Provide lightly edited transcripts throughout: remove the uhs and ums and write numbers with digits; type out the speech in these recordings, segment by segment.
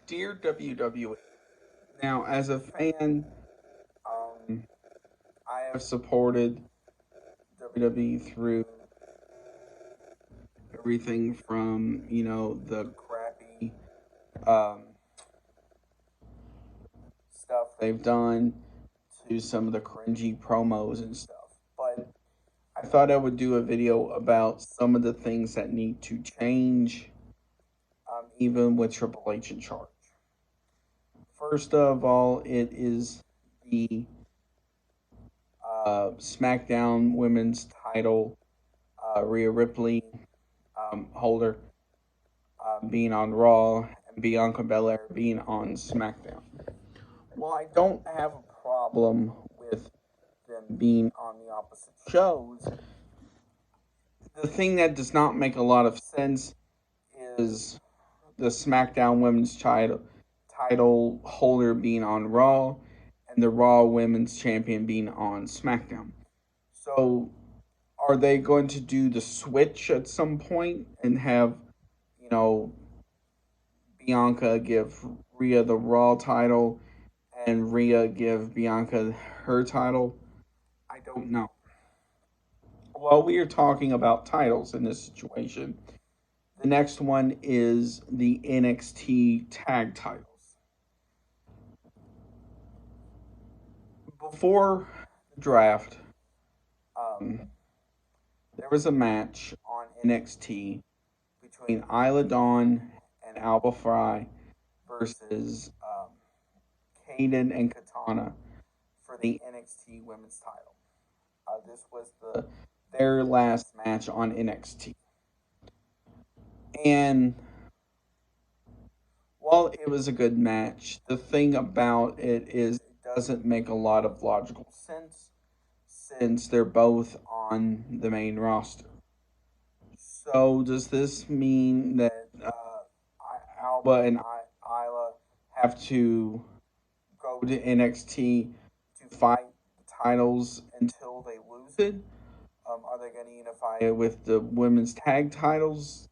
Dear WWE, now as a fan, um, I have supported WWE through everything from the crappy um, stuff they've done to some of the cringy promos and stuff. But I thought I would do a video about some of the things that need to change, even with Triple H in charge. First of all, it is the SmackDown Women's Title, Rhea Ripley holder being on Raw and Bianca Belair being on SmackDown. Well, I don't have a problem with them being on the opposite shows. The thing that does not make a lot of sense is the SmackDown Women's title holder being on Raw and the Raw Women's Champion being on SmackDown. So, are they going to do the switch at some point and have, you know, Bianca give Rhea the Raw title and Rhea give Bianca her title? I don't know. While we are talking about titles in this situation, the next one is the NXT tag titles. Before the draft, um, there was a match on NXT between Isla Dawn and Alba Fry versus Kaden and Katana for the NXT Women's title. This was their last match on NXT, and while it was a good match, the thing about it is it doesn't make a lot of logical sense since they're both on the main roster. So does this mean that Alba and Isla have to go to NXT to fight the titles until they lose it? Are they going to unify it with the women's tag titles?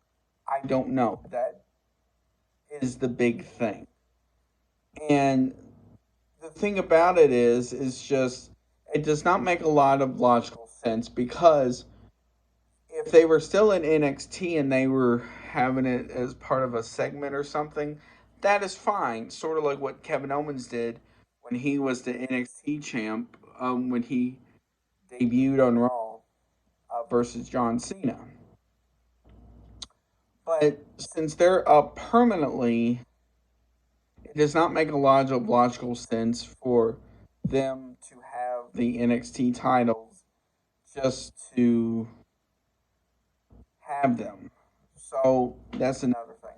I don't know. That is the big thing. And the thing about it is just it does not make a lot of logical sense because if they were still in NXT and they were having it as part of a segment or something, that is fine. Sort of like what Kevin Owens did when he was the NXT champ, when he debuted on Raw versus John Cena. But since they're up permanently, it does not make a lot of logical sense for them to have the NXT titles just to have them. So that's another thing.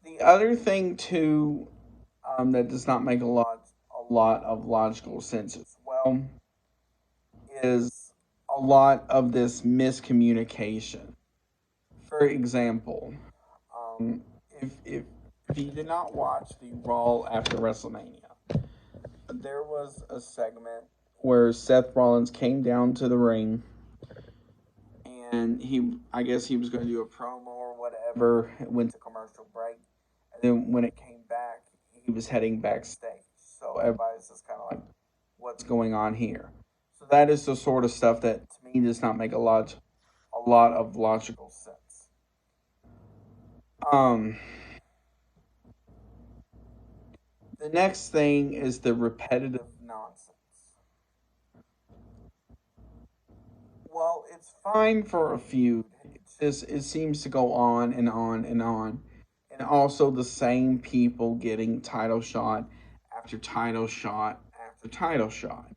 The other thing too that does not make a lot of logical sense as well is a lot of this miscommunication. For example, um, if you did not watch the Raw after WrestleMania, there was a segment where Seth Rollins came down to the ring and I guess he was going to do a promo or whatever. It went to commercial break, and then when it came back, he was heading backstage. So everybody's just kind of like, "What's going on here?" So that is the sort of stuff that to me does not make a lot of logical sense. Um, the next thing is the repetitive nonsense. Well, it's fine for a feud. It's just it seems to go on and on and on. And also the same people getting title shot after title shot after title shot.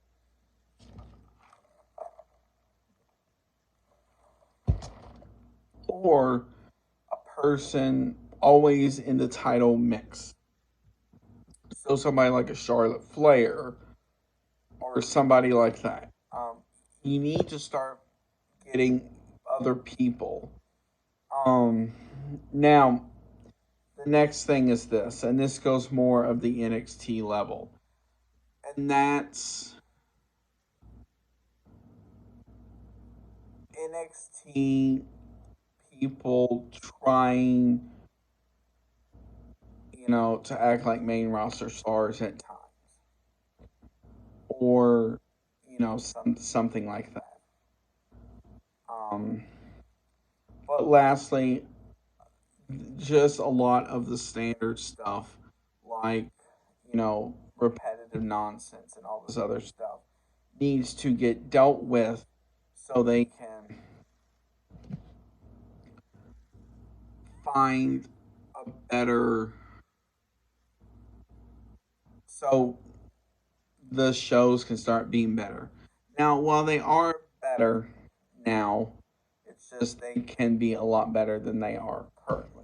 Or a person always in the title mix. So somebody like a Charlotte Flair or somebody like that. You need to start getting other people. Um, Now, the next thing is this, and this goes more of the NXT level, and that's NXT people trying, to act like main roster stars at times, or something like that. Um, but lastly, just a lot of the standard stuff, like repetitive nonsense and all this other stuff, needs to get dealt with so they can find a better so the shows can start being better. Now, while they are better now, it's just they can be a lot better than they are currently.